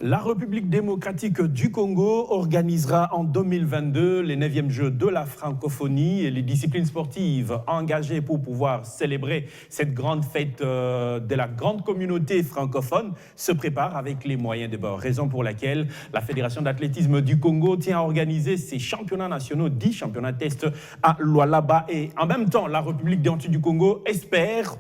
La République démocratique du Congo organisera en 2022 les 9e Jeux de la francophonie et les disciplines sportives engagées pour pouvoir célébrer cette grande fête de la grande communauté francophone se préparent avec les moyens de bord. Raison pour laquelle la Fédération d'athlétisme du Congo tient à organiser ses championnats nationaux, 10 championnats test à Lualaba. Et en même temps, la République démocratique du Congo espère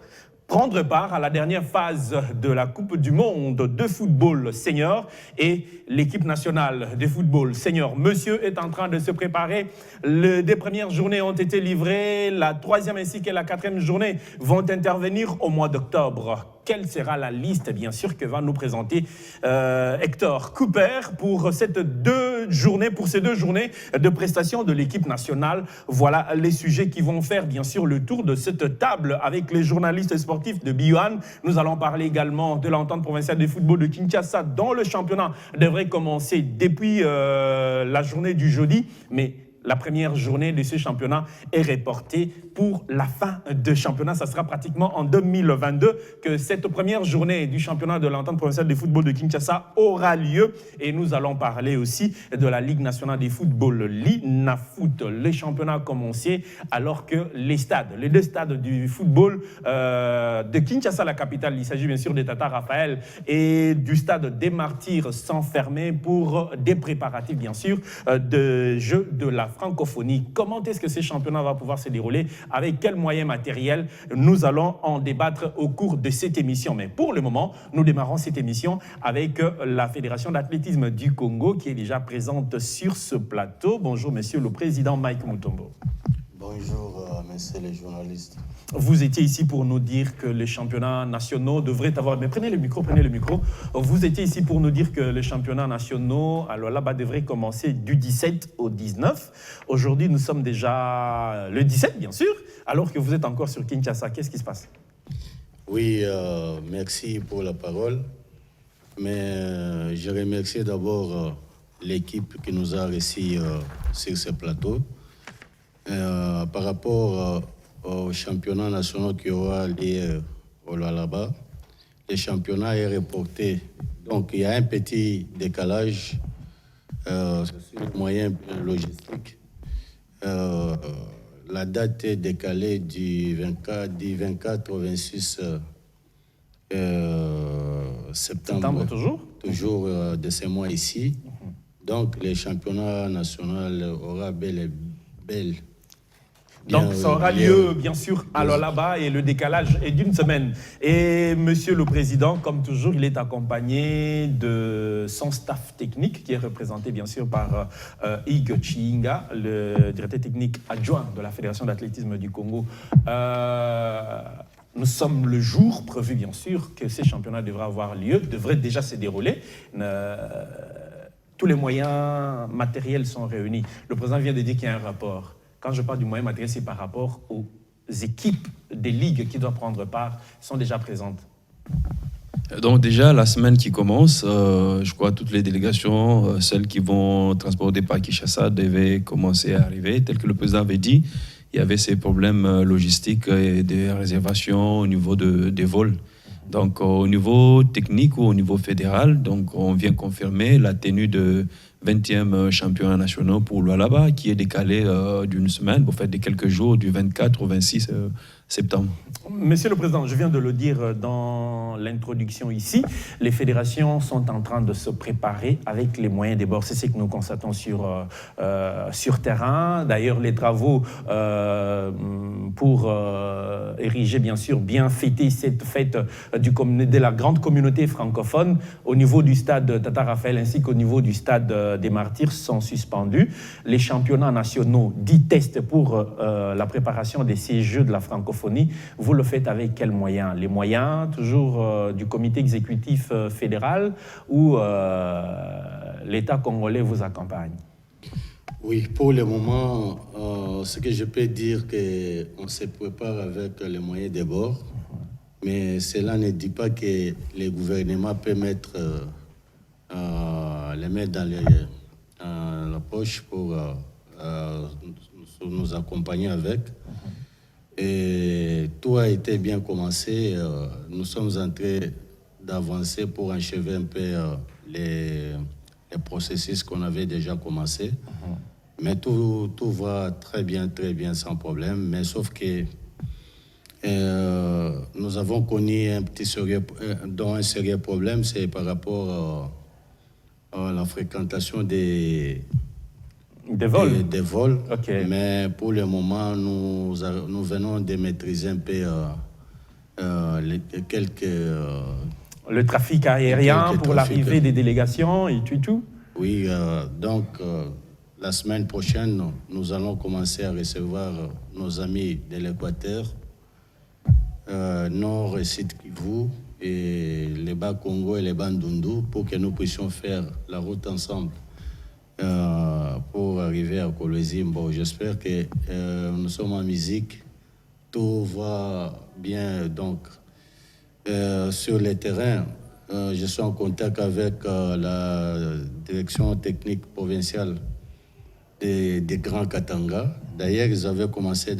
prendre part à la dernière phase de la Coupe du monde de football senior et l'équipe nationale de football senior Monsieur est en train de se préparer. Des premières journées ont été livrées, la 3e ainsi que la 4e journée vont intervenir au mois d'octobre. Quelle sera la liste, bien sûr, que va nous présenter Hector Cooper pour ces 2 journées de prestations de l'équipe nationale. Voilà les sujets qui vont faire, bien sûr, le tour de cette table avec les journalistes sportifs de Biyouan. Nous allons parler également de l'entente provinciale de football de Kinshasa, dont le championnat devrait commencer depuis la journée du jeudi, mais la première journée de ce championnat est reportée pour la fin de championnat. Ça sera pratiquement en 2022 que cette première journée du championnat de l'entente provinciale de football de Kinshasa aura lieu. Et nous allons parler aussi de la Ligue nationale de football, l'INAFOOT. Les championnats ont commencé alors que les 2 stades du football de Kinshasa, la capitale, il s'agit bien sûr de Tata Raphaël et du stade des Martyrs, sont fermés pour des préparatifs, bien sûr, de Jeux de la francophonie. Comment est-ce que ces championnats vont pouvoir se dérouler? Avec quels moyens matériels? Nous allons en débattre au cours de cette émission. Mais pour le moment, nous démarrons cette émission avec la Fédération d'athlétisme du Congo qui est déjà présente sur ce plateau. Bonjour, monsieur le président Mike Mutombo. Bonjour, messieurs les journalistes. Vous étiez ici pour nous dire que les championnats nationaux devraient avoir... Mais prenez le micro. Vous étiez ici pour nous dire que les championnats nationaux, alors là-bas, devraient commencer du 17 au 19. Aujourd'hui, nous sommes déjà le 17, bien sûr, alors que vous êtes encore sur Kinshasa. Qu'est-ce qui se passe? Oui, merci pour la parole. Mais je remercie d'abord l'équipe qui nous a reçus sur ce plateau. Par rapport au championnat national qui aura lieu au Lualaba, le championnat est reporté. Donc, il y a un petit décalage sur les moyens logistiques. La date est décalée du 24 au 26 septembre. Toujours de ce mois ici. Donc, le championnat national aura bel. Donc, ça aura lieu, bien sûr, à Lualaba et le décalage est d'1 semaine. Et Monsieur le Président, comme toujours, il est accompagné de son staff technique qui est représenté, bien sûr, par Ig Chinga, le directeur technique adjoint de la Fédération d'athlétisme du Congo. Nous sommes le jour prévu, bien sûr, que ces championnats devraient déjà se dérouler. Tous les moyens matériels sont réunis. Le président vient de dire qu'il y a un rapport. Quand je parle du moyen matériel, c'est par rapport aux équipes des ligues qui doivent prendre part, sont déjà présentes. Donc déjà, la semaine qui commence, je crois toutes les délégations, celles qui vont transporter par Kinshasa, devaient commencer à arriver. Tel que le président avait dit, il y avait ces problèmes logistiques et des réservations au niveau des vols. Donc au niveau technique ou au niveau fédéral, donc on vient confirmer la tenue de 20e championnat national pour Lualaba, qui est décalé d'1 semaine, pour faire de quelques jours, du 24 au 26 septembre. Monsieur le Président, je viens de le dire dans l'introduction ici, les fédérations sont en train de se préparer avec les moyens des bords. C'est ce que nous constatons sur terrain. D'ailleurs, les travaux pour ériger, bien sûr, bien fêter cette fête de la grande communauté francophone au niveau du stade Tata Raphaël ainsi qu'au niveau du stade des Martyrs sont suspendus. Les championnats nationaux dits tests pour la préparation de ces Jeux de la francophonie, vous le faites avec quels moyens? Les moyens toujours du comité exécutif fédéral ou l'État congolais vous accompagne? Oui, pour le moment, ce que je peux dire, c'est qu'on se prépare avec les moyens des bords, mais cela ne dit pas que le gouvernement peut mettre les mains dans la poche pour nous accompagner avec. Et tout a été bien commencé. Nous sommes en train d'avancer pour achever un peu les processus qu'on avait déjà commencé. Mais tout va très bien, sans problème. Mais sauf que nous avons connu un sérieux problème, c'est par rapport à la fréquentation des vols. Des vols. Okay. Mais pour le moment, nous venons de maîtriser un peu le trafic aérien pour l'arrivée des délégations et tout. Oui, donc la semaine prochaine, nous allons commencer à recevoir nos amis de l'Équateur, Nord et Sud Kivu, et les Bas-Congo et les Bandundu, pour que nous puissions faire la route ensemble pour arriver à Kolwezi. Bon, j'espère que nous sommes en musique, tout va bien. Donc, sur le terrain, je suis en contact avec la direction technique provinciale des Grands Katanga. D'ailleurs, ils avaient commencé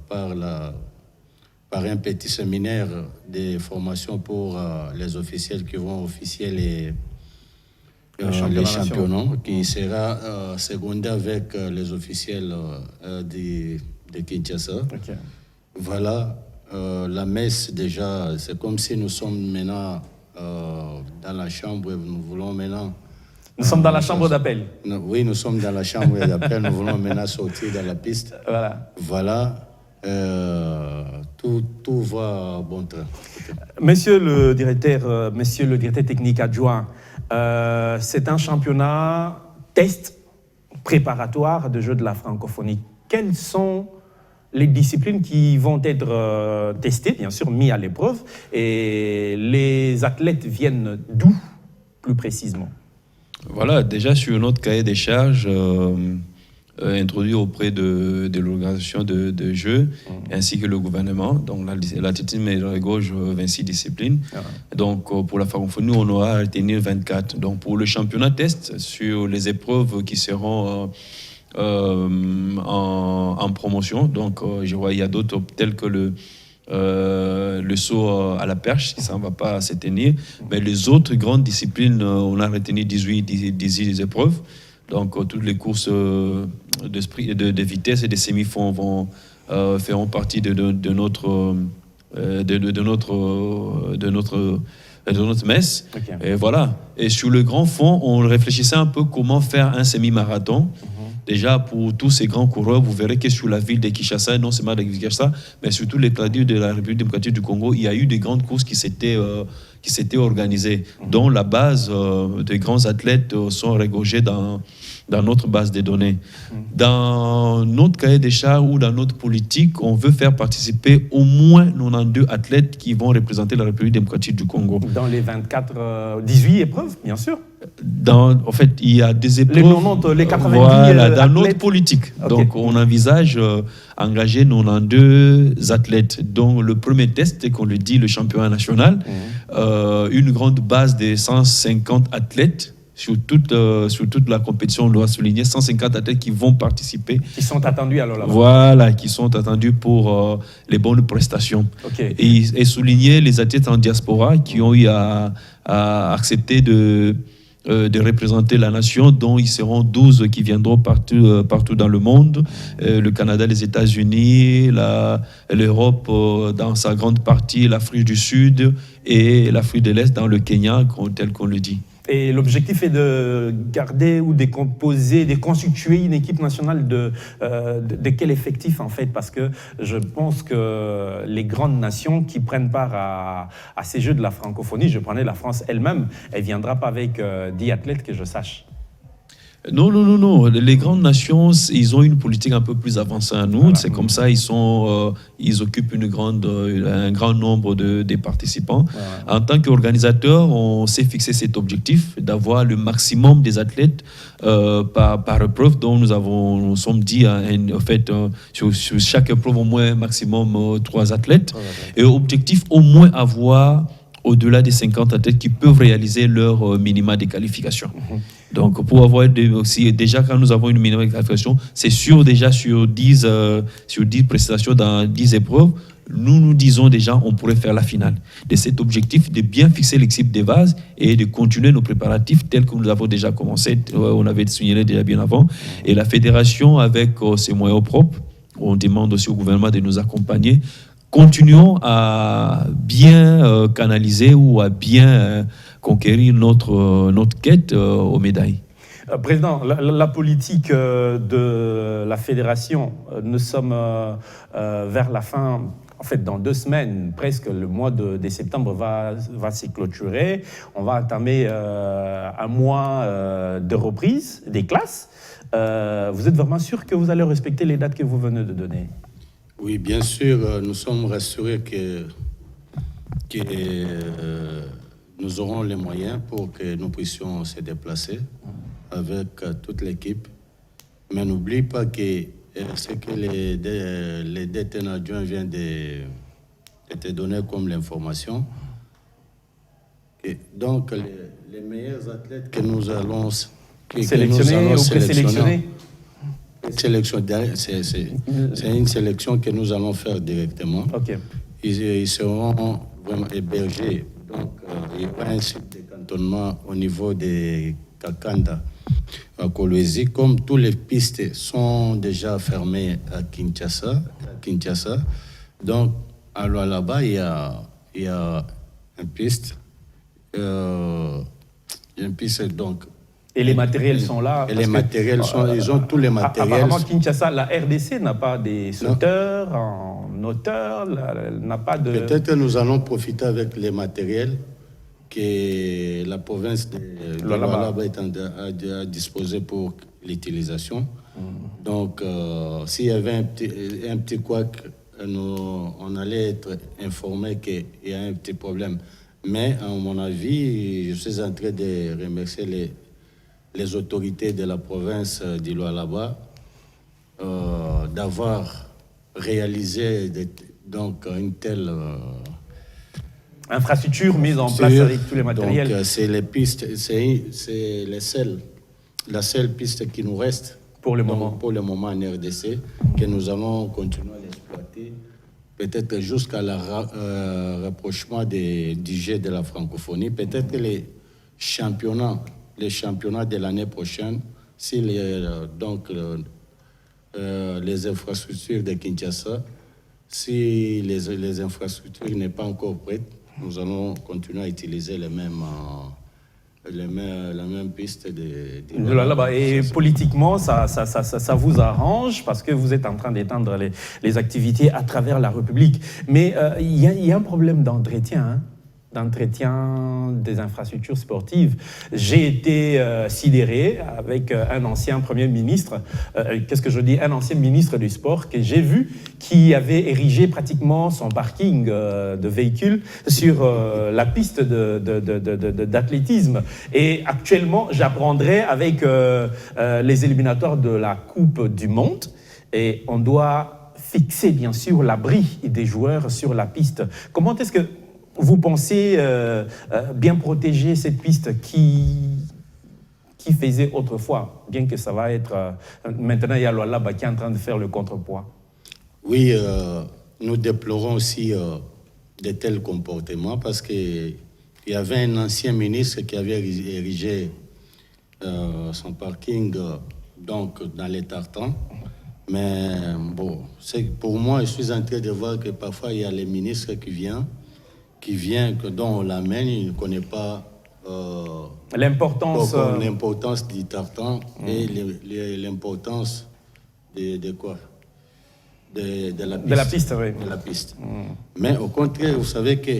par un petit séminaire de formation pour les officiels qui vont officier les championnats, qui sera secondé avec les officiels de Kinshasa. Okay. Voilà, la messe déjà, c'est comme si nous sommes maintenant dans la chambre, nous voulons maintenant... Nous sommes dans la chambre d'appel. Oui, nous sommes dans la chambre d'appel, nous voulons maintenant sortir dans la piste. Voilà. Tout va bon train. Monsieur le directeur technique adjoint, c'est un championnat test préparatoire de Jeux de la francophonie. Quelles sont les disciplines qui vont être testées, bien sûr, mis à l'épreuve, et les athlètes viennent d'où, plus précisément? Voilà, déjà sur notre cahier des charges introduit auprès de l'organisation de Jeux, ainsi que le gouvernement. Donc l'athlétisme regorge 26 disciplines. Donc pour la francophonie, on aura à retenir 24. Donc pour le championnat test, sur les épreuves qui seront en promotion, donc je vois il y a d'autres tels que le saut à la perche, ça ne va pas se tenir. Mais les autres grandes disciplines, on a retenu 18 épreuves. Donc toutes les courses de vitesse et de semi-fonds feront partie de notre messe. Okay. Et voilà. Et sur le grand fond, on réfléchissait un peu comment faire un semi-marathon. Déjà, pour tous ces grands coureurs, vous verrez que sur la ville de Kinshasa, non seulement de Kinshasa, mais surtout les plateaux de la République démocratique du Congo, il y a eu des grandes courses qui s'étaient organisées, dont la base des grands athlètes sont regorgés dans notre base de données. Dans notre cahier des charges ou dans notre politique, on veut faire participer au moins 92 athlètes qui vont représenter la République démocratique du Congo. Dans les 18 épreuves, bien sûr. En fait, il y a des épreuves. Les 90 voilà, dans athlètes. notre politique. Okay. Donc, on envisage engager 92 athlètes, dont le premier test, qu'on le dit, le championnat national, une grande base de 150 athlètes. Sur toute la compétition, on doit souligner 150 athlètes qui vont participer. Qui sont attendus alors là-bas. Voilà, qui sont attendus pour les bonnes prestations. Okay. Et souligner les athlètes en diaspora qui ont eu à accepter de représenter la nation, dont ils seront 12 qui viendront partout dans le monde. Le Canada, les États-Unis, l'Europe dans sa grande partie, l'Afrique du Sud et l'Afrique de l'Est dans le Kenya, tel qu'on le dit. Et l'objectif est de garder ou de constituer une équipe nationale de quel effectif en fait? Parce que je pense que les grandes nations qui prennent part à ces Jeux de la francophonie, je prenais la France elle-même, elle ne viendra pas avec 10 athlètes que je sache. Non. Les grandes nations, ils ont une politique un peu plus avancée à nous. Voilà. C'est comme ça, ils occupent un grand nombre de participants. Voilà. En tant qu'organisateur, on s'est fixé cet objectif d'avoir le maximum des athlètes par épreuve. Donc nous sommes dit, en fait, sur chaque épreuve, au moins maximum 3 athlètes. Voilà. Et objectif, au moins avoir au-delà des 50 athlètes qui peuvent réaliser leur minima de qualification. Donc, pour avoir aussi, déjà, quand nous avons une minima de qualification, c'est sûr, déjà, sur 10 prestations dans 10 épreuves, nous disons déjà on pourrait faire la finale. De cet objectif de bien fixer l'équipe des vases et de continuer nos préparatifs tels que nous avons déjà commencé, on avait signalé déjà bien avant. Et la fédération, avec ses moyens propres, on demande aussi au gouvernement de nous accompagner. Continuons à bien canaliser ou à bien conquérir notre quête aux médailles. Président, la politique de la fédération, nous sommes vers la fin, en fait dans 2 semaines, presque le mois de septembre va se clôturer. On va entamer un mois de reprise des classes. Vous êtes vraiment sûr que vous allez respecter les dates que vous venez de donner? Oui, bien sûr, nous sommes rassurés que nous aurons les moyens pour que nous puissions se déplacer avec toute l'équipe. Mais n'oublie pas que ce que les détenus adjoints viennent de te donner comme l'information. Et donc, les meilleurs athlètes que nous allons sélectionner ou présélectionner? C'est une sélection que nous allons faire directement. Okay. Ils seront vraiment hébergés. Donc, il y aura un site de cantonnement au niveau des Kakanda à Kolwezi. Comme toutes les pistes sont déjà fermées à Kinshasa. Donc, alors là-bas, il y a une piste. Donc. Et les matériels sont là. Et les matériels ils ont tous les matériels. Apparemment, Kinshasa, la RDC n'a pas des sauteurs en hauteur, n'a pas de... Peut-être que nous allons profiter avec les matériels que la province de Lualaba est à disposer pour l'utilisation. Donc, s'il y avait un petit couac, on allait être informé qu'il y a un petit problème. Mais, à mon avis, je suis en train de remercier les autorités de la province de Lualaba d'avoir réalisé donc une telle infrastructure mise en place avec tous les matériels. Donc c'est les pistes, c'est la seule piste qui nous reste pour le moment en RDC, que nous allons continuer à l'exploiter, peut-être jusqu'à la rapprochement du Jeux de la francophonie, peut-être que les championnats de l'année prochaine, si les infrastructures de Kinshasa, si les infrastructures n'est pas encore prêtes, nous allons continuer à utiliser la même piste de là-bas. Et politiquement, ça vous arrange parce que vous êtes en train d'étendre les activités à travers la République. Mais il y a un problème d'entretien, d'entretien des infrastructures sportives. J'ai été sidéré avec un ancien Premier ministre, un ancien ministre du Sport que j'ai vu, qui avait érigé pratiquement son parking de véhicules sur la piste d'athlétisme. Et actuellement, j'apprendrai avec les éliminatoires de la Coupe du Monde, et on doit fixer bien sûr l'abri des joueurs sur la piste. Comment est-ce que vous pensez bien protéger cette piste qui faisait autrefois, bien que ça va être... maintenant, il y a Lualaba qui est en train de faire le contrepoids. Oui, nous déplorons aussi de tels comportements parce qu'il y avait un ancien ministre qui avait érigé son parking donc, dans les tartans. Mais bon, pour moi, je suis en train de voir que parfois, il y a les ministres qui viennent, dont on l'amène, il ne connaît pas l'importance du tartan et l'importance de quoi de la piste. Oui. De la piste. Mais au contraire, vous savez que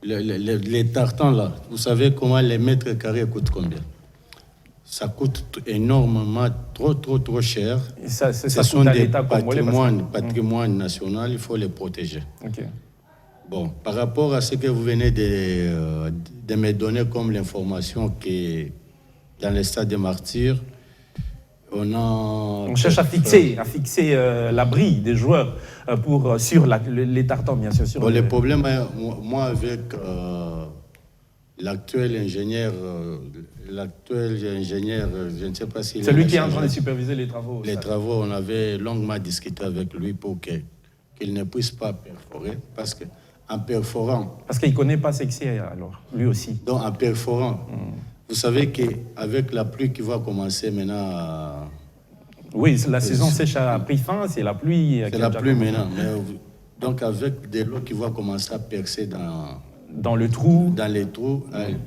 les tartans, là, vous savez comment les mètres carrés coûtent combien? Ça coûte énormément, trop cher. Ce sont des patrimoines national, il faut les protéger. Okay. Bon, par rapport à ce que vous venez de me donner comme l'information que dans le stade des Martyrs, on cherche à fixer l'abri des joueurs sur les tartans, bien sûr. Bon, le problème, moi, avec l'actuel ingénieur, je ne sais pas s'il C'est lui qui est en train de superviser les travaux. Les travaux, on avait longuement discuté avec lui pour qu'il ne puisse pas perforer, parce qu'en perforant... Parce qu'il ne connaît pas Sexy, alors, lui aussi. Donc, en perforant, vous savez qu'avec la pluie qui va commencer maintenant... Oui, la saison sèche a pris fin, c'est la pluie... C'est la pluie maintenant, donc avec de l'eau qui va commencer à percer dans le trou. Dans les trous,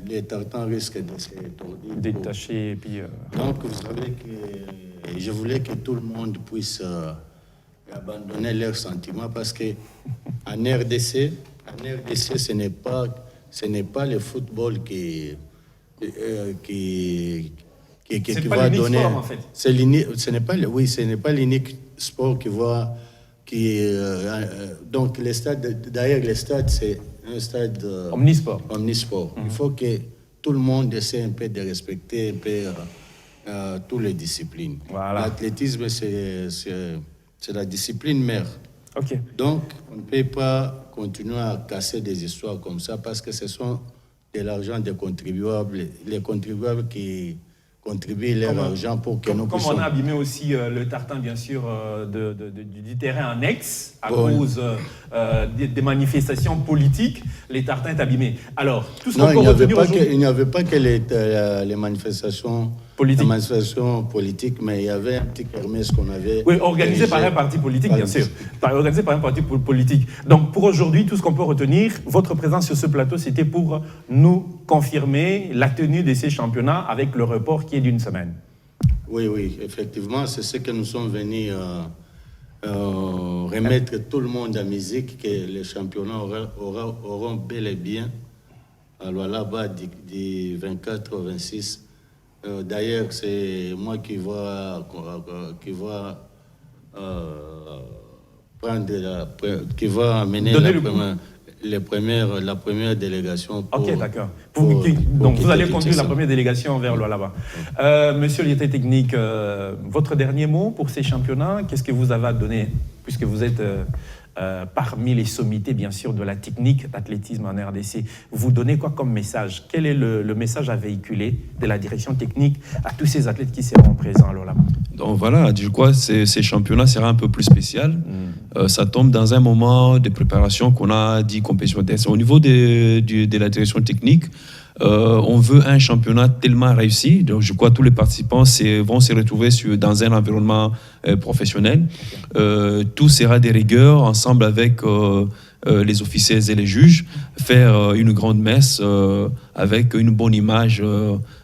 les tartans risquent de se détacher. Et puis, Donc, vous savez que je voulais que tout le monde puisse abandonner leurs sentiments parce qu'en RDC, ce n'est pas le football qui va donner. Sport, en fait. Ce n'est pas l'unique sport qui va. Donc, d'ailleurs, le stade, c'est un stade omnisport. Il faut que tout le monde essaie un peu de respecter un peu toutes les disciplines. Voilà. L'athlétisme, c'est la discipline mère. Okay. Donc, on ne peut pas continuer à casser des histoires comme ça parce que ce sont de l'argent des contribuables, les contribuables qui contribuent leur argent pour que nous puissions... Comme on a abîmé aussi le tartan, bien sûr, du terrain annexe à cause des manifestations politiques, les tartans est abîmé. Alors, tout ce qu'on peut retenir aujourd'hui... Il n'y avait pas que les manifestations politiques, mais il y avait un petit kermesse qu'on avait... Oui, organisé par un parti politique, bien sûr. Organisé par un parti politique. Donc, pour aujourd'hui, tout ce qu'on peut retenir, votre présence sur ce plateau, c'était pour nous confirmer la tenue de ces championnats avec le report qui est d'une semaine. Oui, effectivement, c'est ce que nous sommes venus remettre tout le monde à musique, que les championnats auront bel et bien, alors là-bas, du 24 au 26. D'ailleurs, c'est moi qui va amener la première délégation. Ok, d'accord. Donc, vous allez conduire la première délégation vers là-bas. Monsieur le directeur technique, votre dernier mot pour ces championnats, qu'est-ce que vous avez à donner, puisque vous êtes parmi les sommités, bien sûr, de la technique d'athlétisme en RDC. Vous donnez quoi comme message? Quel est le message à véhiculer de la direction technique à tous ces athlètes qui seront présents là-bas? Donc voilà, je crois que ces championnats sera un peu plus spécial. Ça tombe dans un moment de préparation qu'on a dit compétition test. Au niveau de la direction technique, on veut un championnat tellement réussi. Donc je crois que tous les participants vont se retrouver dans un environnement professionnel. Tout sera des rigueurs ensemble avec les officiels et les juges, faire une grande messe avec une bonne image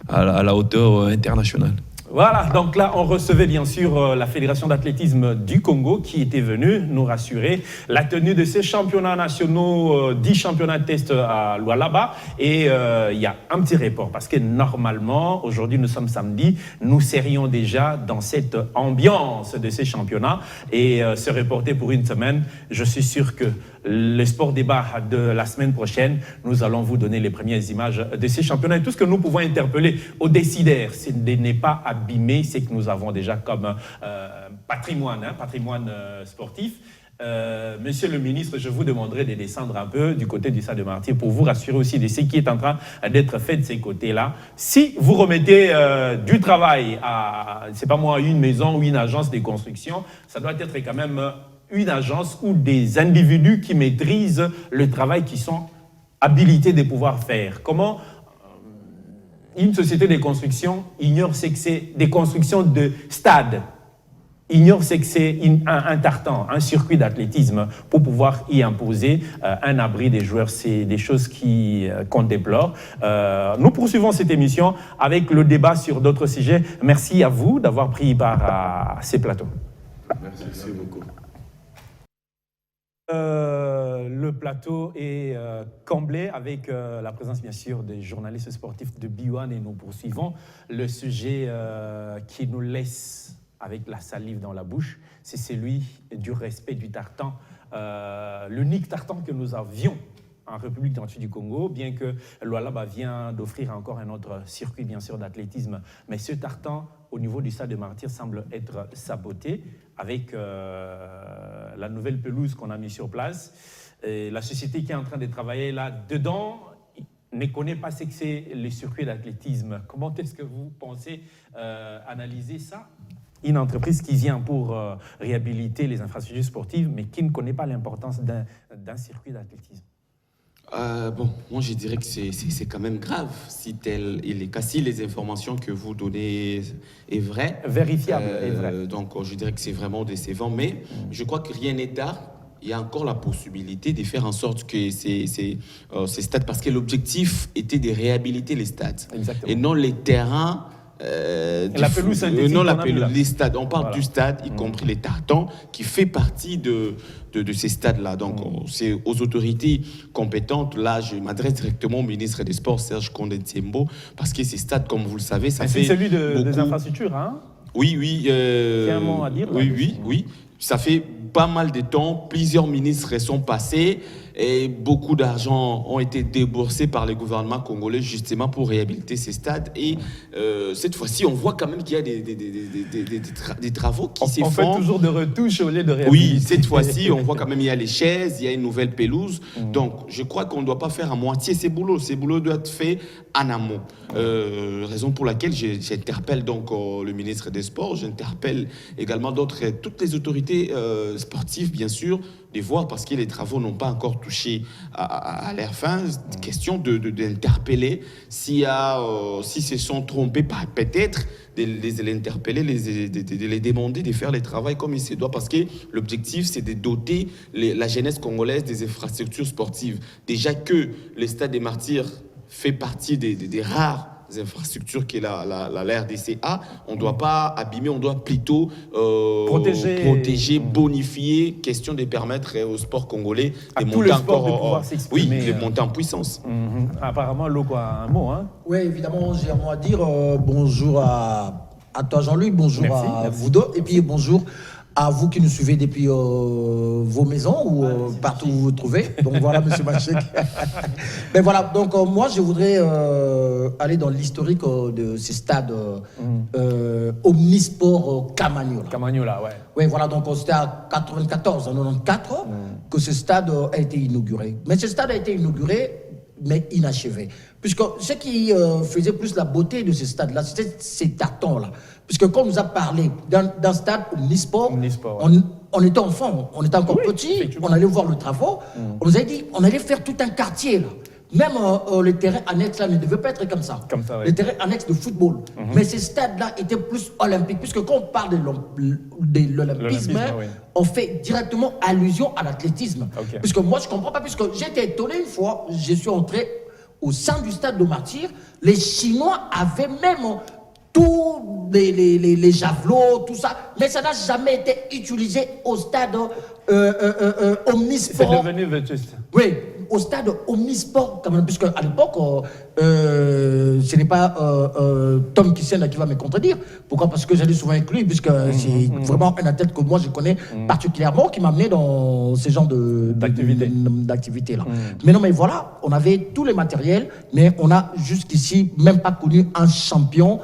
à la hauteur internationale. Voilà, donc là, on recevait bien sûr la Fédération d'athlétisme du Congo qui était venue nous rassurer la tenue de ces championnats nationaux, 10 championnats de test à Lualaba. Et il y a un petit report parce que normalement, aujourd'hui, nous sommes samedi, nous serions déjà dans cette ambiance de ces championnats et se reporter pour une semaine. Je suis sûr que le sport débat de la semaine prochaine, nous allons vous donner les premières images de ces championnats. Et tout ce que nous pouvons interpeller aux décideurs, c'est de ne pas abîmer ce que nous avons déjà comme patrimoine sportif. Monsieur le ministre, je vous demanderai de descendre un peu du côté du Stade de Martyrs pour vous rassurer aussi de ce qui est en train d'être fait de ces côtés-là. Si vous remettez du travail à, c'est pas moi, une maison ou une agence de construction, ça doit être quand même une agence ou des individus qui maîtrisent le travail, qui sont habilités de pouvoir faire. Comment une société de construction ignore ce que c'est des constructions de stade, ignore ce que c'est un tartan, un circuit d'athlétisme pour pouvoir y imposer un abri des joueurs. C'est des choses qu'on déplore. Nous poursuivons cette émission avec le débat sur d'autres sujets. Merci à vous d'avoir pris part à ces plateaux. Merci beaucoup. Le plateau est comblé avec la présence bien sûr des journalistes sportifs de B1 et nous poursuivons le sujet qui nous laisse avec la salive dans la bouche, c'est celui du respect du tartan, l'unique tartan que nous avions en République démocratique du Congo, bien que Lualaba vient d'offrir encore un autre circuit bien sûr d'athlétisme, mais ce tartan au niveau du Stade de Martyrs semble être saboté avec la nouvelle pelouse qu'on a mise sur place. Et la société qui est en train de travailler là-dedans ne connaît pas ce que c'est les circuits d'athlétisme. Comment est-ce que vous pensez analyser ça? Une entreprise qui vient pour réhabiliter les infrastructures sportives, mais qui ne connaît pas l'importance d'un circuit d'athlétisme. Moi je dirais que c'est quand même grave si tel est le cas, si les informations que vous donnez est vraie. Vérifiable est vrai. Donc je dirais que c'est vraiment décevant, mais je crois que rien n'est tard. Il y a encore la possibilité de faire en sorte que ces stades, parce que l'objectif était de réhabiliter les stades. Exactement. Et non les terrains. La pelouse synthétique. Non, la pelouse, les stades. On parle Voilà. du stade, y compris les tartans, qui fait partie de ces stades-là. Donc, c'est aux autorités compétentes. Là, je m'adresse directement au ministre des Sports, Serge Condé-Tiembo, parce que ces stades, comme vous le savez, ça fait c'est celui des beaucoup. infrastructures, hein? Oui. C'est un mot à dire, là, Oui. Ça fait pas mal de temps. Plusieurs ministres sont passés et beaucoup d'argent ont été déboursés par le gouvernement congolais justement pour réhabiliter ces stades. Et cette fois-ci, on voit quand même qu'il y a des travaux qui se font. On fait toujours des retouches au lieu de réhabiliter. Oui, cette fois-ci, on voit quand même il y a les chaises, il y a une nouvelle pelouse. Donc, je crois qu'on ne doit pas faire à moitié ces boulots. Ces boulots doivent être faits en amont. Raison pour laquelle j'interpelle donc le ministre des Sports, j'interpelle également toutes les autorités sportives, bien sûr, de voir, parce que les travaux n'ont pas encore touché à leur fin. Question d'interpeller s'ils se sont trompés, peut-être de les interpeller, de les demander de faire les travaux comme il se doit, parce que l'objectif, c'est de doter la jeunesse congolaise des infrastructures sportives. Déjà que le Stade des Martyrs fait partie des rares infrastructures que la RDC a, on ne doit pas abîmer, on doit plutôt protéger, bonifier, question de permettre au sport congolais à de tout monter le sport encore, de pouvoir s'exprimer. de monter en puissance. Apparemment, Loko a un mot, hein? Oui, évidemment, j'ai un mot à dire. Bonjour à toi, Jean-Luc. Bonjour Merci. vous deux. Et puis bonjour à vous qui nous suivez depuis vos maisons ou partout où vous vous trouvez. Donc voilà, monsieur Machek. Mais voilà, donc moi, je voudrais aller dans l'historique de ces stades Omnisport Camagnola. Camagnola, ouais. Oui, voilà, donc c'était à 94, en 94, que ce stade a été inauguré. Mais ce stade a été inauguré, mais inachevé. Puisque ce qui faisait plus la beauté de ce stade-là, c'était ces tartans-là. Puisque quand on nous a parlé d'un stade Omnisport, ouais. on était enfant, on était encore petit, on allait voir le travaux, on nous a dit on allait faire tout un quartier là. Même le terrain annexe là ne devait pas être comme ça. Oui. Le terrain annexe de football. Mais ces stades-là étaient plus olympiques. Puisque quand on parle de l'olympisme, oui. on fait directement allusion à l'athlétisme. Okay. Puisque moi je ne comprends pas, puisque j'étais étonné une fois, je suis entré au sein du stade de Martyrs, les Chinois avaient même tous les javelots, tout ça, mais ça n'a jamais été utilisé au stade Omnisport. C'est devenu vétuste. Oui, au stade Omnisport, quand même, puisque à l'époque, ce n'est pas Tom Kissen qui va me contredire. Pourquoi? Parce que j'allais souvent avec lui, puisque c'est vraiment un athlète que moi je connais particulièrement, qui m'a amené dans ce genre d'activité-là. Mais non, mais voilà, on avait tous les matériels, mais on a jusqu'ici même pas connu un champion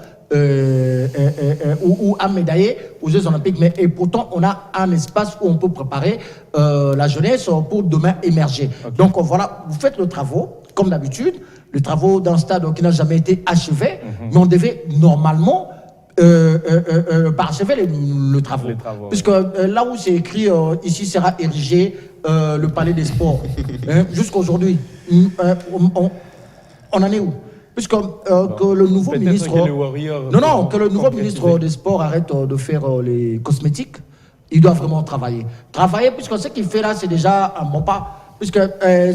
ou un médaillé aux Jeux Olympiques, et pourtant on a un espace où on peut préparer la jeunesse pour demain émerger. Okay. Donc voilà, vous faites le travaux, comme d'habitude, le travaux d'un stade qui n'a jamais été achevé, mais on devait normalement parachever le travaux. Puisque là où c'est écrit, ici sera érigé le palais des sports, jusqu'aujourd'hui, on en est où? Puisque que le nouveau ministre... que le nouveau ministre des Sports arrête de faire les cosmétiques. Il doit vraiment travailler. Puisque ce qu'il fait là, c'est déjà un bon pas. Puisque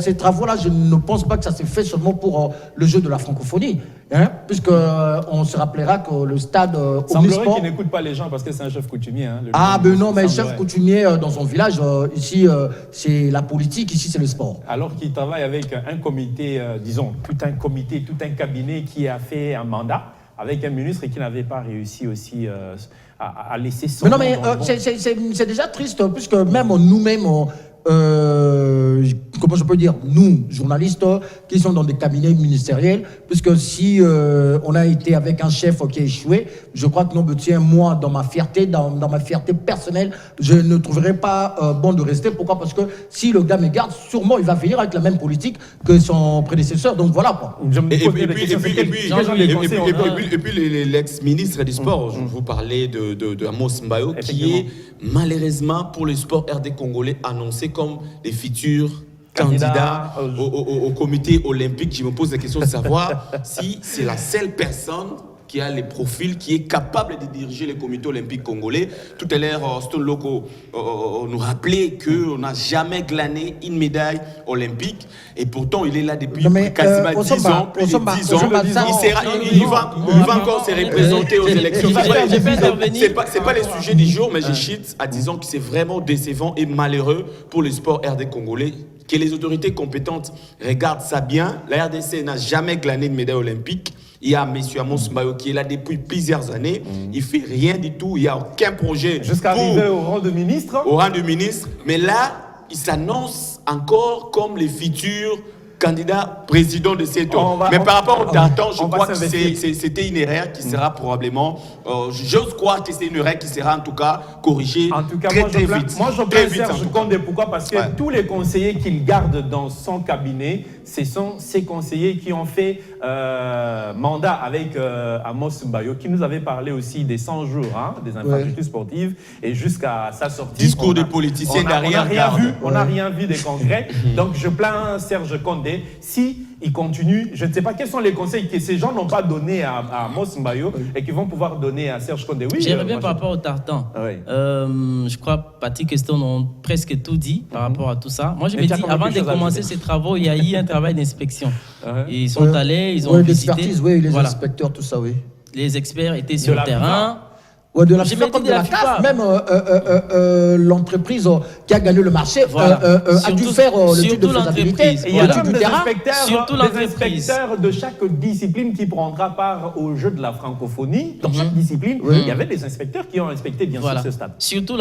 ces travaux-là, je ne pense pas que ça s'est fait seulement pour le jeu de la francophonie. Puisqu'on se rappellera que le stade Omnisport... qu'il n'écoute pas les gens parce que c'est un chef coutumier. Hein, mais chef coutumier dans son village, ici, c'est la politique, ici, c'est le sport. Alors qu'il travaille avec un comité, tout un cabinet qui a fait un mandat avec un ministre qui n'avait pas réussi aussi à laisser son... Mais non, mais c'est déjà triste, puisque même nous-mêmes... comme comment je peux dire, nous, journalistes, qui sont dans des cabinets ministériels, puisque si on a été avec un chef qui a échoué, je crois que non, tiens, moi, dans ma fierté personnelle, je ne trouverais pas bon de rester. Pourquoi? Parce que si le gars me garde, sûrement, il va venir avec la même politique que son prédécesseur. Donc voilà, quoi. Et puis l'ex-ministre du Sport, je vous parlais de Amos Mbayo, qui est malheureusement pour le sport RD congolais annoncé comme les futurs candidats au comité olympique. Je me pose la question de savoir si c'est la seule personne qui a les profils, qui est capable de diriger le comité olympique congolais. Tout à l'heure, Stone Loco nous rappelait qu'on n'a jamais glané une médaille olympique. Et pourtant, il est là depuis quasiment 10 ans. Plus de 10 ans. Il va encore se représenter aux élections. C'est pas le sujet du jour, mais je chute en disant que c'est vraiment décevant et malheureux pour le sport RD congolais. Que les autorités compétentes regardent ça bien. La RDC n'a jamais glané une médaille olympique. Il y a M. Amos Mbayo qui est là depuis plusieurs années. Il ne fait rien du tout. Il n'y a aucun projet. Jusqu'à arriver au rang de ministre. Au rang de ministre. Mais là, il s'annonce encore comme les futurs candidat président de cette Mais par rapport au Tartan, je crois que c'était une erreur qui sera probablement, j'ose croire que c'est une erreur qui sera en tout cas corrigée très vite. Moi, je plains Serge Condé. Pourquoi? Parce que tous les conseillers qu'il garde dans son cabinet, ce sont ces conseillers qui ont fait mandat avec Amos Mbayo, qui nous avait parlé aussi des 100 jours des infrastructures sportives, et jusqu'à sa sortie. Discours de politiciens derrière. On n'a rien vu des congrès. Donc, je plains Serge Condé. Si il continue, je ne sais pas quels sont les conseils que ces gens n'ont pas donnés à Amos Mbayo et qui vont pouvoir donner à Serge Condé. Oui, j'y reviens par rapport au Tartan. Je crois que Patrick et Stone ont presque tout dit par rapport à tout ça. Moi, je me dis, avant de commencer ces travaux, il y a eu un travail d'inspection. Ils sont allés, ils ont visité. Les inspecteurs, tout ça, oui. Les experts étaient sur le terrain. De la FIFA comme de la CAF, même l'entreprise qui a gagné le marché a dû faire l'étude de faisabilité. Il y a même des inspecteurs de chaque discipline qui prendra part au jeu de la francophonie. Dans chaque discipline, il y avait des inspecteurs qui ont inspecté bien sûr ce stade. Surtout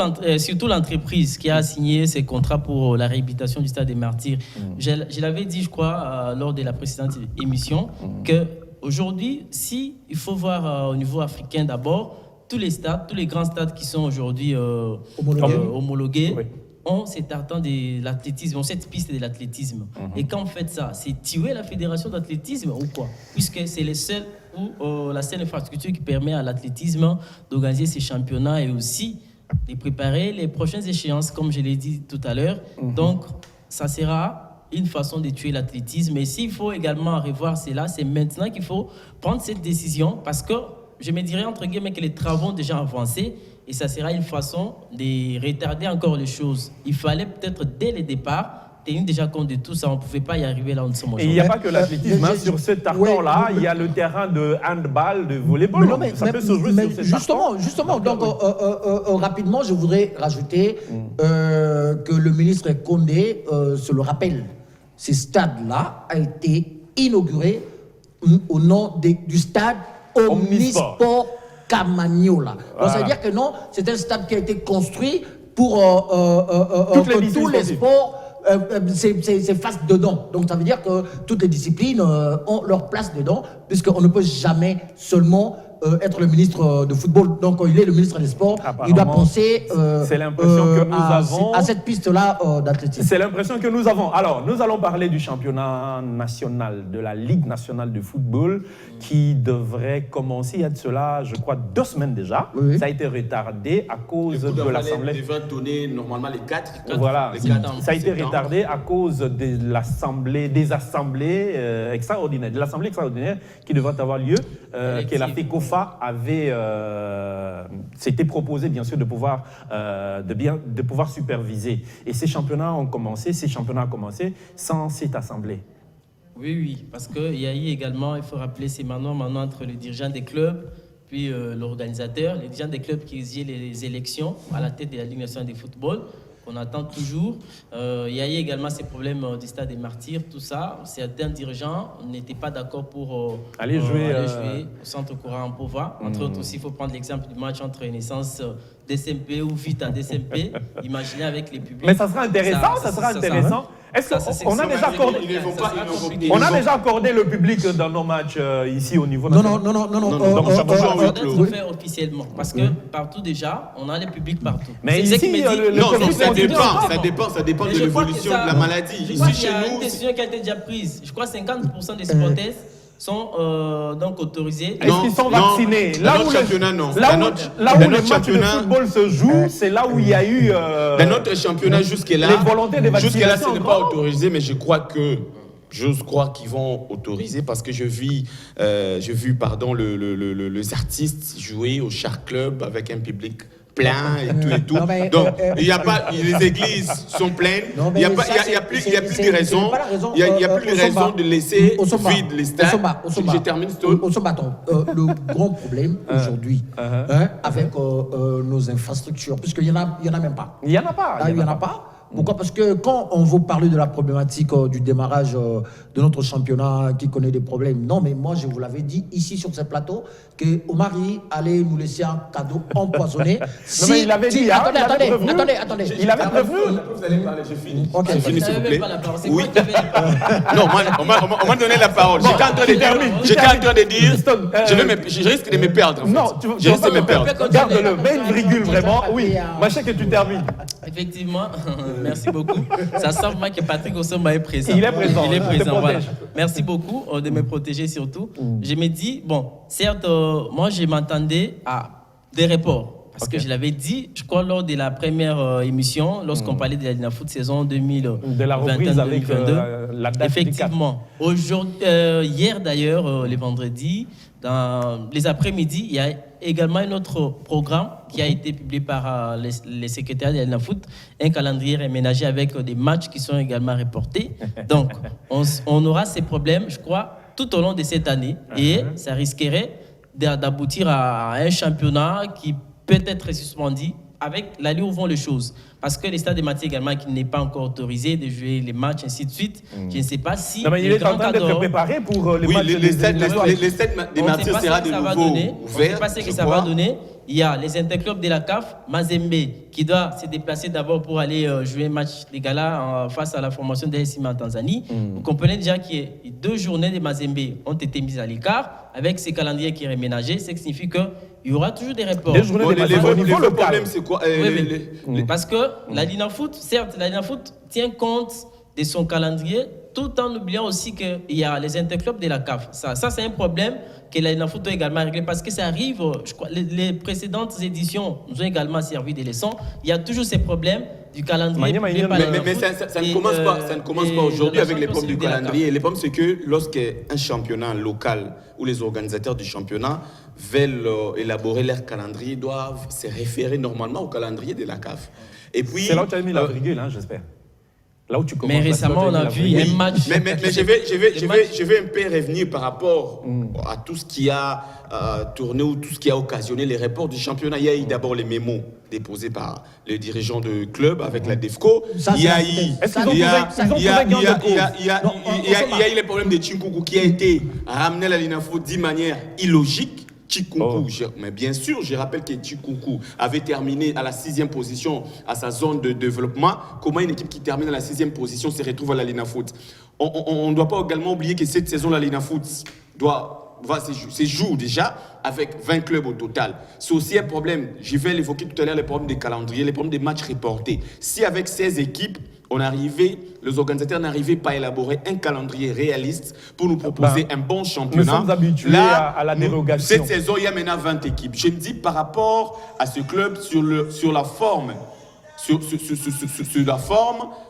l'entreprise qui a signé ses contrats pour la réhabilitation du stade des Martyrs. Je l'avais dit, je crois, lors de la précédente émission, qu'aujourd'hui, si il faut voir au niveau africain d'abord, tous les stades, tous les grands stades qui sont aujourd'hui homologués ont cet tartan de l'athlétisme, ont cette piste de l'athlétisme. Et quand vous faites ça, c'est tuer la fédération d'athlétisme ou quoi? Puisque c'est les seuls ou la seule infrastructure qui permet à l'athlétisme d'organiser ces championnats et aussi de préparer les prochaines échéances, comme je l'ai dit tout à l'heure. Donc, ça sera une façon de tuer l'athlétisme. Et s'il faut également revoir cela, c'est maintenant qu'il faut prendre cette décision parce que je me dirais entre guillemets que les travaux ont déjà avancé et ça sera une façon de retarder encore les choses. Il fallait peut-être dès le départ tenir déjà compte de tout ça. On ne pouvait pas y arriver là où nous sommes aujourd'hui. Et il n'y a pas que l'athlétisme. Sur ce tartan-là, il y a le terrain de handball, de volleyball. Ça peut se jouer sur ce tartan. Justement. Donc, rapidement, je voudrais rajouter que le ministre Condé se le rappelle. Ce stade-là a été inauguré au nom du stade Omnisport Camagnola. Donc ça veut dire que non, c'est un stade qui a été construit pour que tous les sports c'est face dedans. Donc ça veut dire que toutes les disciplines ont leur place dedans, puisqu'on ne peut jamais seulement être le ministre de football. Donc il est le ministre des Sports. Il doit penser c'est l'impression que nous avons à cette piste-là d'athlétisme. C'est l'impression que nous avons. Alors, nous allons parler du championnat national, de la Ligue nationale de football, qui devrait commencer il y a de cela, je crois, 2 semaines déjà. Oui. Ça a été retardé à cause de l'Assemblée. Il devait donner normalement les 4. Voilà, ça a été retardé à cause de l'Assemblée, des assemblées extraordinaires, de l'Assemblée extraordinaire qui devrait avoir lieu, qui est la FECOFA avait s'était proposé bien sûr de pouvoir superviser, et ces championnats ont commencé sans cette assemblée. Oui, parce qu'il y a eu également, il faut rappeler, c'est maintenant entre le dirigeant des clubs puis l'organisateur, les dirigeants des clubs qui exigent les élections à la tête de la Ligue nationale de football. On attend toujours. Il y a eu également ces problèmes du stade des Martyrs, tout ça. Certains dirigeants n'étaient pas d'accord pour aller jouer au centre courant en Pova. Entre autres aussi, il faut prendre l'exemple du match entre Renaissance DSMP ou Vita DSMP. Imaginez avec les publics. Mais ça sera intéressant, ça sera intéressant. Est-ce Ça, c'est qu'on a déjà accordé... Ils ne vont pas. On a déjà accordé le public dans nos matchs ici au niveau national. Donc, ça bouge en huis Peut-être clos. le faire officiellement. Parce que partout déjà, on a les publics partout. Mais C'est ce ici, qui me dit- le Non, public ça continue dépend. encore. Ça dépend Mais de je crois que l'évolution ça- de la maladie. Je crois Ici, qu'il y chez a une nous, décision qui a été déjà prise. Je crois que 50% des hypothèses sont donc autorisées. Est-ce qu'ils sont vaccinés? Dans notre championnat, non. Là Dans où notre- là dans où les notre matchs de championnat- football se jouent, c'est là où il y a eu... Dans notre championnat, jusque-là, les volontés de jusque-là, vaccination ce n'est pas encore. autorisé, mais j'ose croire qu'ils vont autoriser parce que je vis les artistes jouer au Char Club avec un public plein et tout. Non, mais, Donc, il y a pas, les églises sont pleines. Non, Il n'y a, mais pas- ça, il y a plus, il y a plus c'est de raison. pas la raison. Il y a plus de Osomba, raison de laisser Osomba, vide les stades. Osomba, Je termine, Stone. Osomba, attends. Le grand problème aujourd'hui, avec nos infrastructures, puisqu'il n'y en a même pas. Il n'y en a pas. Là, il n'y en a pas. Pourquoi? Parce que quand on veut parler de la problématique du démarrage de notre championnat qui connaît des problèmes, non, mais moi, je vous l'avais dit ici sur ce plateau que Omari allait nous laisser un cadeau empoisonné. mais il avait dit, hein, Attendez, il avait prévenu. attendez. Il avait prévenu. Vous allez parler, je finis. Ok. Je finis, Je s'il vous n'avais plaît. pas la parole. C'est Oui. moi qui avais la parole. Non, on m'a donné la parole. J'étais en train de dire. J'étais en train de dire. Stone, Je risque de me perdre. En fait. Non, tu je risque de me vas perdre. pas garde-le, mets une virgule vraiment. Oui, machin que tu termines. Effectivement, merci beaucoup. Ça semble que Patrick Osomba est présent. Il est présent, Il est il te présent, voilà. protège. Merci beaucoup de me protéger surtout. Je me dis, bon, certes, moi je m'attendais à des reports. Parce que je l'avais dit, je crois, lors de la première émission, lorsqu'on parlait de la Lina Foot saison 2021-2022. De la reprise avec la date Effectivement. Hier d'ailleurs, les vendredis, dans les après-midi, il y a également un autre programme qui a été publié par les secrétaires de la Foot, un calendrier aménagé avec des matchs qui sont également reportés. Donc, on aura ces problèmes, je crois, tout au long de cette année. Et ça risquerait d'aboutir à un championnat qui peut être suspendu avec l'allée où vont les choses. Parce que les stades de Mathieu également qui n'est pas encore autorisé de jouer les matchs, ainsi de suite. Je ne sais pas si... Non, mais il est en train d'être préparé pour les Oui, matchs les stades des on ne Martyrs sait pas sera ce que de ça va nouveau donner. On ne ouvert. sait pas ce que je ça crois. va donner. Il y a les interclubs de la CAF, Mazembe, qui doit se déplacer d'abord pour aller jouer un match de gala face à la formation de l'AS en Tanzanie. Vous comprenez déjà que 2 journées de Mazembe ont été mises à l'écart avec ces calendriers qui est réménagé, ce qui signifie qu'il y aura toujours des reports. Des journées Bon, de match au niveau le local. problème, c'est quoi Parce que la Lina Foot, certes, la Lina Foot tient compte de son calendrier, tout en oubliant aussi qu'il y a les interclubs de la CAF. Ça c'est un problème que la Lina Foot doit également régler parce que ça arrive, je crois, les précédentes éditions nous ont également servi de leçons. Il y a toujours ces problèmes du calendrier. Mais ça ne commence pas aujourd'hui avec les problèmes du calendrier. Le problème, c'est que lorsqu'un championnat local ou les organisateurs du championnat veulent élaborer leur calendrier, ils doivent se référer normalement au calendrier de la CAF. Et puis, c'est là où tu as mis la virgule, hein, j'espère. Là où tu commences. Mais récemment, on a vu un match. Mais je vais un peu revenir par rapport à tout ce qui a tourné ou tout ce qui a occasionné les reports du championnat. Il y a eu d'abord les mémos déposés par les dirigeants de club avec la DEFCO. Il y a eu les problèmes de Chinkoukou qui a été ramené à la Lina Foot d'une manière illogique. Chikunku, mais bien sûr, je rappelle que Chikunku avait terminé à la 6e position à sa zone de développement. Comment une équipe qui termine à la 6e position se retrouve à la Lina Foot? On ne doit pas également oublier que cette saison, la Lina Foot se joue déjà avec 20 clubs au total. C'est aussi un problème. Je vais l'évoquer tout à l'heure, les problèmes des calendriers, les problèmes des matchs reportés. Si avec 16 équipes, les organisateurs n'arrivaient pas à élaborer un calendrier réaliste pour nous proposer un bon championnat. Nous sommes habitués à la dérogation. Cette saison, il y a maintenant 20 équipes. Je me dis par rapport à ce club, sur la forme,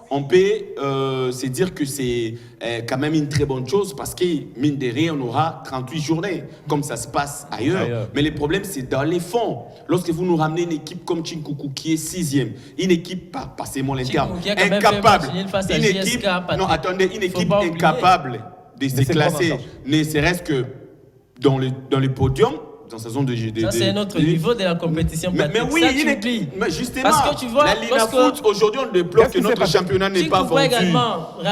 on peut se dire que c'est quand même une très bonne chose parce que, mine de rien, on aura 38 journées, comme ça se passe ailleurs. Mais le problème, c'est dans les fonds. Lorsque vous nous ramenez une équipe comme Chinkoukou qui est 6e, une équipe, passez-moi les termes, incapable, une équipe incapable de se classer, ne serait-ce que dans le podium, dans sa zone de ça, c'est un autre niveau de la compétition. Mais oui, ça, mais justement, parce que tu vois, la Lina Foot, aujourd'hui, on déplore que notre championnat n'est pas vendu.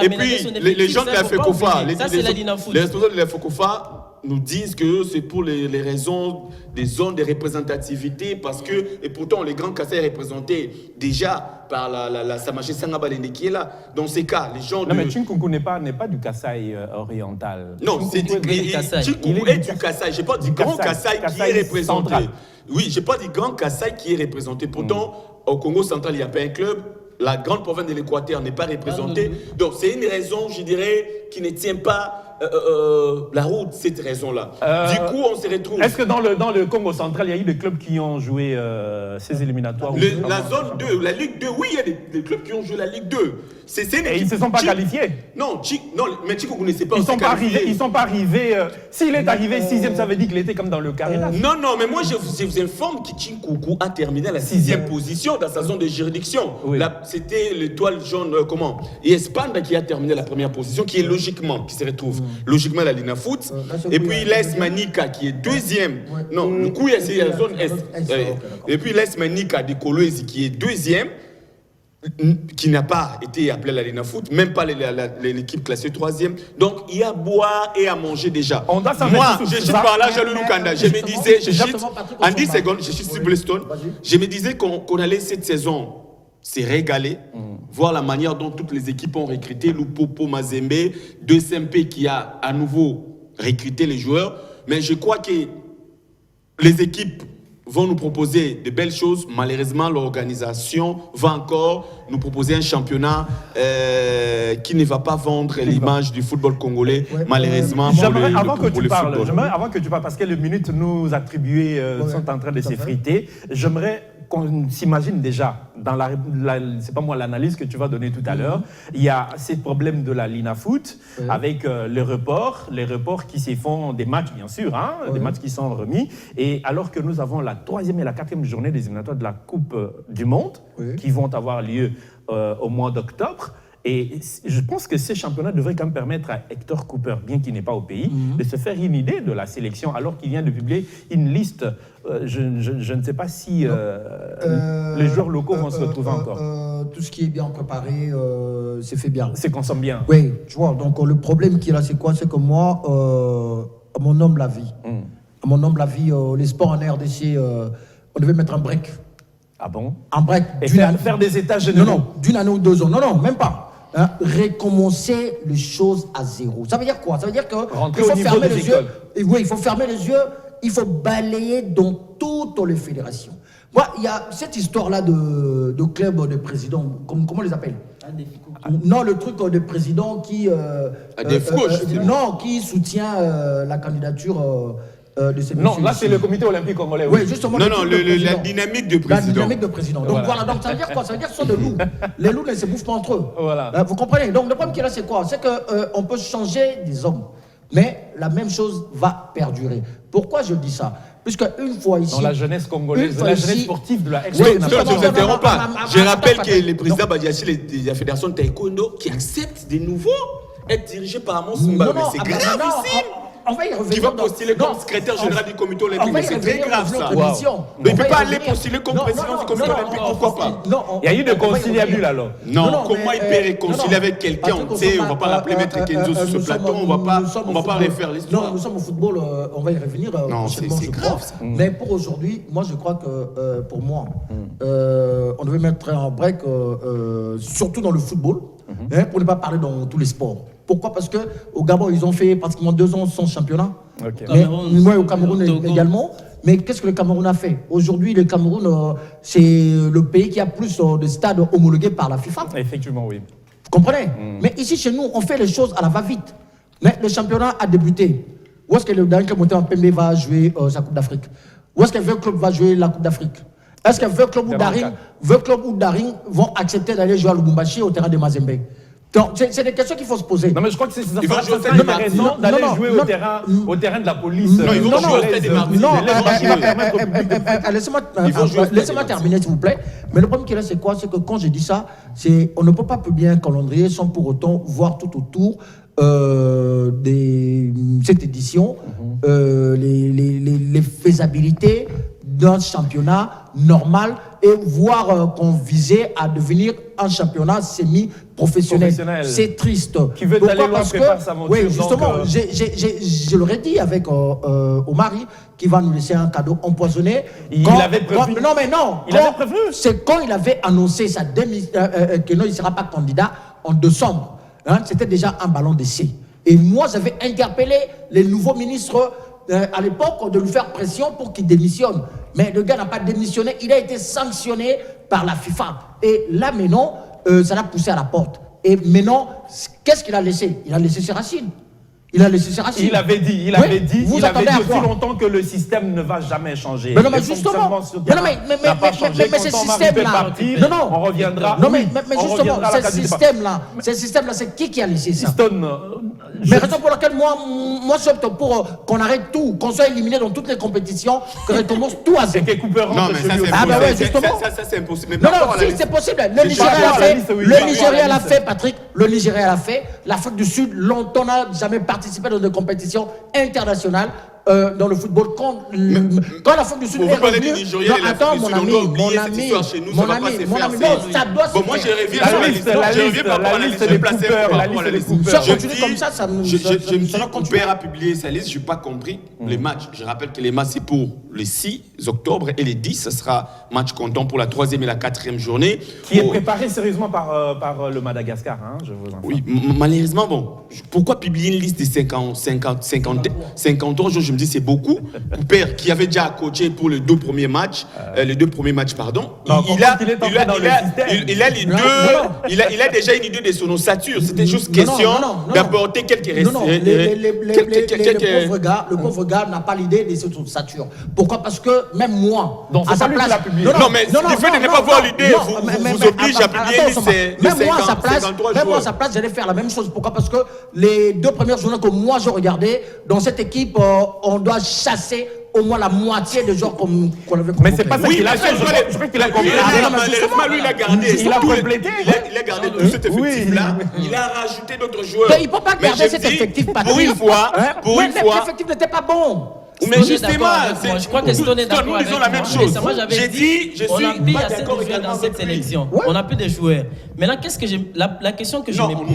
Et puis, les gens de la FECOFA, les responsables de la FECOFA nous disent que c'est pour les raisons des zones de représentativité, parce que, et pourtant, les grands Kassai est représenté déjà par la Samaché Sangabalende qui est là. Dans ces cas, les gens. Non, mais Chinkunku n'est pas du Kassai oriental. Non, c'est du Kassai. J'ai pas dit grand Kassai qui est représenté. Central. Oui, j'ai pas dit grand Kassai qui est représenté. Pourtant, au Congo central, il n'y a pas un club. La grande province de l'Équateur n'est pas représentée. Donc, c'est une raison, je dirais, qui ne tient pas la route, cette raison-là. Du coup, on se retrouve. Est-ce que dans le Congo central, il y a eu des clubs qui ont joué ces éliminatoires? La zone 2, la Ligue 2, oui, il y a des clubs qui ont joué la Ligue 2. Et ils ne se sont pas qualifiés? Non, mais Chico, vous ne savez pas. Ils ne sont pas arrivés. S'il est arrivé 6e, ça veut dire qu'il était comme dans le carré là. Non, mais moi, je vous informe que Chinkoukou a terminé à la 6e position dans sa zone de juridiction. Oui. C'était l'étoile jaune, Et Espanda qui a terminé la première position, qui se retrouve logiquement à la Lina Foot. Et puis l'Es Manika qui est 2e. Non, le coup, c'est la zone Est. Et puis l'Es Manika de Kolwezi qui est 2e. Qui n'a pas été appelé à la Lina Foot, même pas l'équipe classée 3e. Donc, il y a à boire et à manger déjà. Moi, je suis par là, Jalou Lukanda. Je me disais, en 10 secondes, je suis sur Blestone. Je me disais qu'on allait cette saison se régaler, voir la manière dont toutes les équipes ont recruté, Lupopo, Mazembe, 2SMP qui a à nouveau recruté les joueurs. Mais je crois que les équipes vont nous proposer de belles choses. Malheureusement, l'organisation va encore nous proposer un championnat qui ne va pas vendre l'image du football congolais, malheureusement. Avant que tu parles, parce que les minutes nous attribuées sont en train de s'effriter, j'aimerais qu'on s'imagine déjà, dans c'est pas moi l'analyse que tu vas donner tout à l'heure, il y a ces problèmes de la Lina Foot avec les reports qui se font, des matchs bien sûr, des matchs qui sont remis, et alors que nous avons la 3e et la 4e journée des éliminatoires de la Coupe du Monde qui vont avoir lieu au mois d'octobre. Et je pense que ces championnats devraient quand même permettre à Hector Cooper, bien qu'il n'est pas au pays, de se faire une idée de la sélection, alors qu'il vient de publier une liste. Je ne sais pas si les joueurs locaux vont se retrouver encore. Tout ce qui est bien préparé, c'est fait bien. C'est consomme bien. Oui, tu vois, donc le problème qui est là, c'est quoi? C'est que moi, à mon humble avis, les sports en RDC, on devait mettre un break. Ah bon? Un break. Et faire des états généraux? Non, d'une année ou 2 ans. Non, même pas. Recommencer les choses à zéro. Ça veut dire quoi? Ça veut dire que rentrer au niveau des écoles. Oui, il faut fermer les yeux, il faut balayer dans toutes les fédérations. Moi, il y a cette histoire-là de club de président, comment on les appelle? Non, le truc de président qui... qui soutient la candidature... de ces non, là c'est le comité olympique congolais. Oui, justement. Non, la dynamique de président. La dynamique de président. Donc voilà, donc ça veut dire quoi? Ça veut dire que ce sont des loups. Les loups ne se bouffent pas entre eux. Voilà. Vous comprenez? Donc le problème qui est là, c'est quoi? C'est qu'on peut changer des hommes, mais la même chose va perdurer. Pourquoi je dis ça? Puisque une fois ici... Dans la jeunesse congolaise, la jeunesse sportive de la RDC. Oui, je ne vous interromps pas. Je rappelle que le président Badiachi de la fédération de taekwondo qui accepte de nouveau être dirigé par Amos Mba. Mais c'est gravissime. On va y revenir. Qui va postuler comme secrétaire général du comité olympique. Mais c'est très grave ça. Mais il ne peut pas aller postuler comme président du comité olympique, pourquoi pas? Il y a eu des conciliabules alors. Non, comment il peut réconcilier avec quelqu'un? On ne va pas rappeler Maître Kenzo sur ce plateau, on ne va pas refaire l'histoire. Non, nous sommes au football, on va y revenir. Non, c'est grave ça. Mais pour aujourd'hui, moi je crois que pour moi, on devait mettre un break, surtout dans le football, pour ne pas parler dans tous les sports. Pourquoi? Parce qu'au Gabon, ils ont fait pratiquement 2 ans sans championnat. Moi, au Cameroun également. Mais qu'est-ce que le Cameroun a fait? Aujourd'hui, le Cameroun, c'est le pays qui a plus de stades homologués par la FIFA. Effectivement, oui. Vous comprenez? Mais ici, chez nous, on fait les choses à la va-vite. Mais le championnat a débuté. Où est-ce que le dernier club monté en PMB va jouer sa Coupe d'Afrique? Où est-ce que le club va jouer la Coupe d'Afrique? Est-ce que le club ou Daring vont accepter d'aller jouer à Lubumbashi au terrain de Mazembe? Donc, c'est des questions qu'il faut se poser. Non, mais je crois que c'est raison d'aller jouer au terrain de la police. Non, ils vont jouer au stade des Martyrs. Laissez-moi terminer, s'il vous plaît. Mais le problème qui est là, c'est quoi? C'est que quand je dis ça, on ne peut pas publier un calendrier sans pour autant voir tout autour cette édition, les faisabilités d'un championnat normal et voir qu'on visait à devenir un championnat semi-professionnel. C'est triste. Qui veut aller loin prépare sa monture. Oui, justement, donc, je l'aurais dit avec Omari, qui va nous laisser un cadeau empoisonné. Il avait prévenu. Non, mais non. Il avait prévenu. C'est quand il avait annoncé sa que non, il ne sera pas candidat en décembre. Hein, c'était déjà un ballon d'essai. Et moi, j'avais interpellé les nouveaux ministres à l'époque de lui faire pression pour qu'il démissionne. Mais le gars n'a pas démissionné. Il a été sanctionné par la FIFA. Et là, maintenant, ça l'a poussé à la porte. Et maintenant, qu'est-ce qu'il a laissé? Il a laissé ses racines. Il avait dit, il avait dit aussi longtemps que le système ne va jamais changer. Mais non, mais justement, mais ce système-là, on reviendra. Non, mais justement, ce système-là, c'est qui a laissé ça? Mais raison pour laquelle moi j'opte pour qu'on arrête tout, qu'on soit éliminé dans toutes les compétitions, qu'on recommence tout à zéro. C'est Cooper rentre. Non, mais ça, c'est ah, bah ouais, justement. Ça, c'est impossible. Non, si, c'est possible. Le Nigeria l'a fait, Patrick. Le Nigeria l'a fait. L'Afrique du Sud, longtemps, n'a jamais participé dans des compétitions internationales. Dans le football, quand l'Afrique du Sud est revenue, attends, mon ami, ça doit se faire. Moi, je reviens sur la liste. Je reviens par rapport à la liste. Je place Cooper a publié sa liste, je n'ai pas compris les matchs. Je rappelle que les matchs, c'est pour les 6 octobre et les 10, ce sera match comptant pour la 3e et la 4e journée. Qui est préparé sérieusement par le Madagascar, hein, je vous informe. Oui, malheureusement, bon, pourquoi publier une liste de 50 ans? Je me dis c'est beaucoup. Cooper, qui avait déjà coaché pour les deux premiers matchs, pardon. Il a déjà une idée de son ossature. C'était juste question d'apporter quelques Le pauvre gars n'a pas l'idée de son ossature. Pourquoi? Parce que même moi, à sa place, non, mais le fait de ne pas voir l'idée vous oblige à publier une liste. Même moi à sa place, j'allais faire la même chose. Pourquoi? Parce que les 2 premières journées que moi je regardais dans cette équipe, on doit chasser au moins la moitié des joueurs qu'on avait compris. Mais c'est pas ça qu'il a fait. Je crois qu'il a complété. Lui, il a gardé. Il a complété. Il a gardé tout cet effectif-là. Il a rajouté d'autres joueurs. Mais il ne peut pas garder cet effectif, Patrick. Pour une fois. L'effectif n'était pas bon. Mais justement, je crois que Stone est d'accord avec moi. La même chose. Moi, j'avais dit, on a plus assez de joueurs dans cette sélection. On n'a plus de joueurs. Maintenant, la question que je me pose,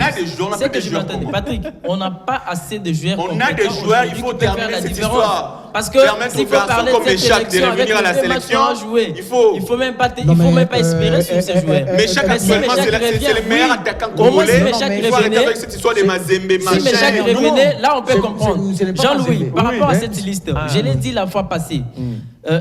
c'est que je m'attendais, Patrick, on n'a pas assez de joueurs. On a des joueurs, il faut terminer cette histoire. Parce que s'il faut parler de cette sélection avec les matchs à jouer, il faut même pas espérer sur ces joueurs. Mais chaque actuellement, c'est le meilleur attaquant congolais. Il faut arrêter avec cette histoire des Mazembe, Si Méchac revenait, là on peut comprendre. Jean-Louis, par rapport à cette liste, je l'ai dit la fois passée,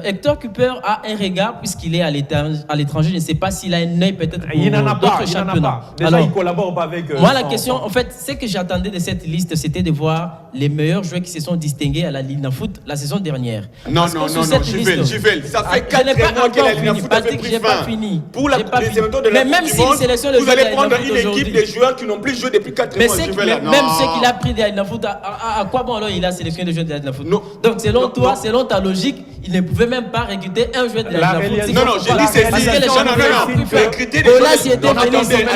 Hector Cooper a un regard puisqu'il est à l'étranger. Je ne sais pas s'il a un œil peut-être pour d'autres championnats. Déjà, il ne collabore pas avec... Moi, la question, en fait, ce que j'attendais de cette liste, c'était de voir les meilleurs joueurs qui se sont distingués à la Ligue de foot la saison dernière. Non, Juvel, ça fait 4 mois que la Ligue de foot a fait j'ai pas fini. Pour les événements de la même Coupe du s'il Monde, sélectionne le vous allez prendre une équipe de joueurs qui n'ont plus joué depuis 4 mois. Même ceux qu'il a pris de la Ligue de foot, à quoi bon alors il a sélectionné des joueurs de la Ligue de foot? Donc, selon toi, selon ta logique, il ne pouvait même pas recruter un joueur de la Ligue de foot. Non, j'ai dit c'est parce que les champions recruter des joueurs.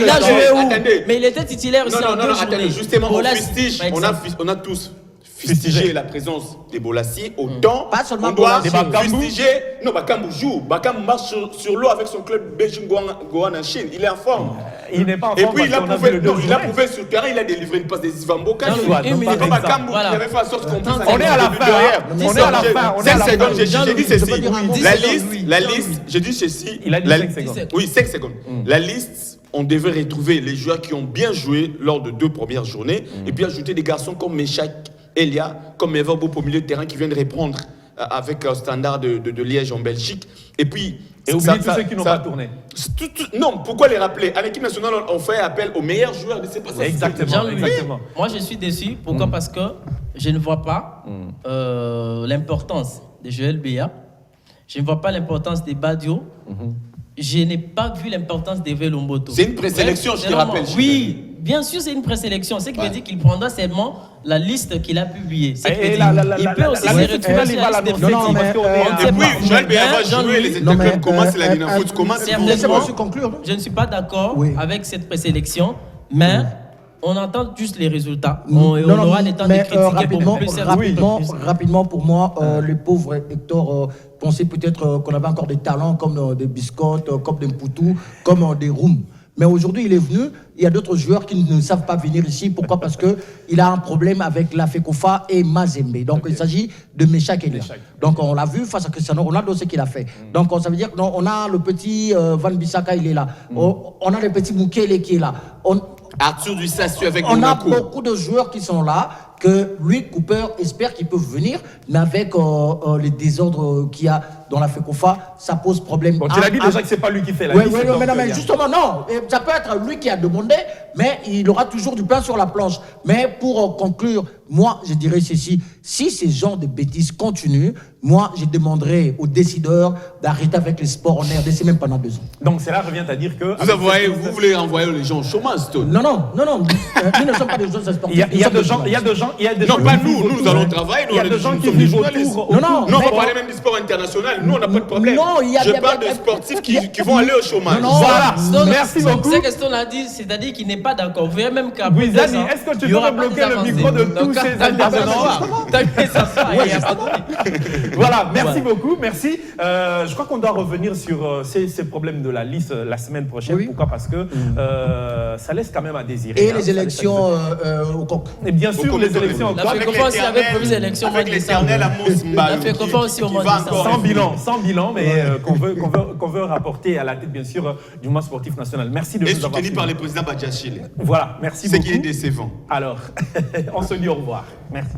Il a joué où? Mais il était titulaire aussi en 2 journées. Justement, on a tous fustiger la présence des Bolassiers, autant on doit fustiger. Non, Bakambu joue. Bakambu marche sur l'eau avec son club Beijing Gohan en Chine. Il est en forme. Il n'est pas en forme. Et puis il a prouvé sur le terrain, il a délivré une passe des Ivan Boka. Pas Bakambu qui avait fait en sorte qu'on puisse. On est à la fin. On est à la fin. 5 secondes, j'ai dit ceci. La liste, j'ai dit ceci. Il a dit 5 secondes. Oui, 5 secondes. La liste. On devait retrouver les joueurs qui ont bien joué lors de 2 premières journées et puis ajouter des garçons comme Méchac, Elia, comme Everbo au milieu de terrain qui viennent répondre avec un standard de Liège en Belgique. Et puis. Et oublier tous ceux qui n'ont pas tourné. Non, pourquoi les rappeler? À l'équipe nationale, on fait appel aux meilleurs joueurs de ces postes. Exactement. Moi, je suis déçu. Pourquoi? Parce que je ne vois pas l'importance de Joël Béa. Je ne vois pas l'importance des Badio. Je n'ai pas vu l'importance d'Eve Lomboto. C'est une présélection, je te rappelle. Oui, bien sûr, c'est une présélection. Ce qui veut dire qu'il prendra seulement la liste qu'il a publiée. Il peut aussi se retrouver sur la liste de Et puis, Joël Béa va jouer les interclubs. Comment c'est la Ligue de foot? Comment c'est je ne suis pas d'accord avec cette présélection, mais on entend juste les résultats. On aura le temps de critiquer rapidement pour moi, le pauvre Hector pensait peut-être qu'on avait encore des talents comme des biscottes, comme des Mpoutou, comme des Roum. Mais aujourd'hui, il est venu. Il y a d'autres joueurs qui ne savent pas venir ici. Pourquoi? Parce qu'il a un problème avec la FECOFA et Mazembe. Donc, il s'agit de Meshak Elia. Donc, on l'a vu face à Cristiano Ronaldo, ce qu'il a fait. Donc, ça veut dire qu'on a le petit Van Bissaka, il est là. On a le petit Mukele qui est là. Arthur Dussassu avec on Monaco. On a beaucoup de joueurs qui sont là, que lui, Cooper, espère qu'ils peuvent venir. Mais avec les désordres qu'il y a dans la FECOFA, ça pose problème. Bon, tu l'as dit déjà que c'est pas lui qui fait la liste. Mais justement, non. Ça peut être lui qui a demandé, mais il aura toujours du pain sur la planche. Mais pour conclure, moi, je dirais ceci. Si ces genres de bêtises continuent, moi, je demanderai aux décideurs d'arrêter avec les sports en RDC même pendant 2 ans. Donc, cela revient à dire que... Vous voulez renvoyer les gens au chômage, Stone? Non. Nous ne sommes pas des jeunes sportifs. Il y a des gens... Non, pas nous. Nous allons travailler. Il y a des gens qui vivent autour... Non, on va parler même du sport international. Nous, on n'a pas de problème. Je parle de sportifs qui vont aller au chômage. Voilà. Merci beaucoup. C'est ce que Stone a dit, c'est-à-dire qu'il n'est pas d'accord. Vous voyez même qu'à Guizani, est-ce que tu peux bloquer le micro de tous ces intervenants? Voilà, merci beaucoup, merci. Je crois qu'on doit revenir sur ces problèmes de la liste la semaine prochaine. Oui. Pourquoi? Parce que ça laisse quand même à désirer. Et les élections au COC. Et bien sûr, les élections au COC. La FECOFA aussi avait prévu les élections au mois de décembre. La FECOFA aussi au mois de décembre. Sans bilan, mais qu'on veut rapporter à la tête, bien sûr, du mouvement sportif national. Merci de nous avoir soutenu par le président Badiachile. Voilà, merci beaucoup. C'est qui est décevant. Alors, on se dit au revoir. Merci.